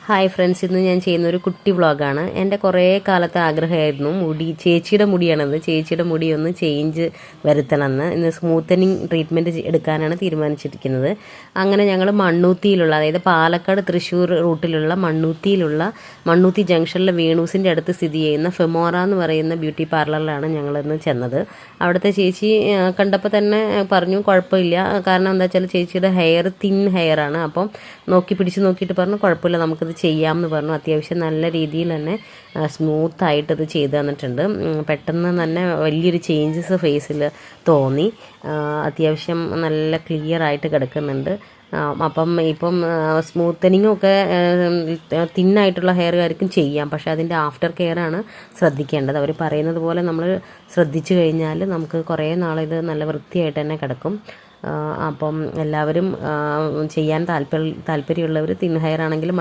Hi friends, ഇന്ന് ഞാൻ ചെയ്യുന്നൊരു കുട്ടി വ്ളോഗാണ്. എൻ്റെ കുറേ കാലത്തെ ആഗ്രഹമായിരുന്നു ചേച്ചിയുടെ മുടിയാണത്. ചേച്ചിയുടെ മുടി ഒന്ന് ചേഞ്ച് വരുത്തണമെന്ന്. ഇന്ന് സ്മൂത്തനിങ് ട്രീറ്റ്മെൻറ്റ് എടുക്കാനാണ് തീരുമാനിച്ചിരിക്കുന്നത്. അങ്ങനെ ഞങ്ങൾ മണ്ണൂത്തിയിലുള്ള, അതായത് പാലക്കാട് തൃശ്ശൂർ റൂട്ടിലുള്ള മണ്ണൂത്തി ജംഗ്ഷനിലെ വേണൂസിൻ്റെ അടുത്ത് സ്ഥിതി ചെയ്യുന്ന ഫെമോറ എന്ന് പറയുന്ന ബ്യൂട്ടി പാർലറിലാണ് ഞങ്ങളിന്ന് ചെന്നത്. അവിടുത്തെ ചേച്ചി കണ്ടപ്പോൾ തന്നെ പറഞ്ഞു കുഴപ്പമില്ല, കാരണം എന്താ വെച്ചാൽ ചേച്ചിയുടെ ഹെയർ തിൻ ഹെയറാണ്. അപ്പം പിടിച്ച് നോക്കിയിട്ട് പറഞ്ഞു കുഴപ്പമില്ല, നമുക്കിത് ചെയ്യാമെന്ന് പറഞ്ഞു. അത്യാവശ്യം നല്ല രീതിയിൽ തന്നെ സ്മൂത്തായിട്ടത് ചെയ്തു തന്നിട്ടുണ്ട്. പെട്ടെന്ന് തന്നെ വലിയൊരു ചേഞ്ചസ് ഫേസിൽ തോന്നി. അത്യാവശ്യം നല്ല ക്ലിയർ ആയിട്ട് കിടക്കുന്നുണ്ട്. ഇപ്പം സ്മൂത്തനിങ്ങൊക്കെ തിന്നായിട്ടുള്ള ഹെയറുകാർക്കും ചെയ്യാം, പക്ഷേ അതിൻ്റെ ആഫ്റ്റർ കെയറാണ് ശ്രദ്ധിക്കേണ്ടത്. അവർ പറയുന്നത് പോലെ നമ്മൾ ശ്രദ്ധിച്ചു കഴിഞ്ഞാൽ നമുക്ക് കുറേ നാളിത് നല്ല വൃത്തിയായിട്ട് തന്നെ കിടക്കും. അപ്പം എല്ലാവരും ചെയ്യാൻ താല്പര്യമുള്ളവർ തിൻ ഹെയർ ആണെങ്കിലും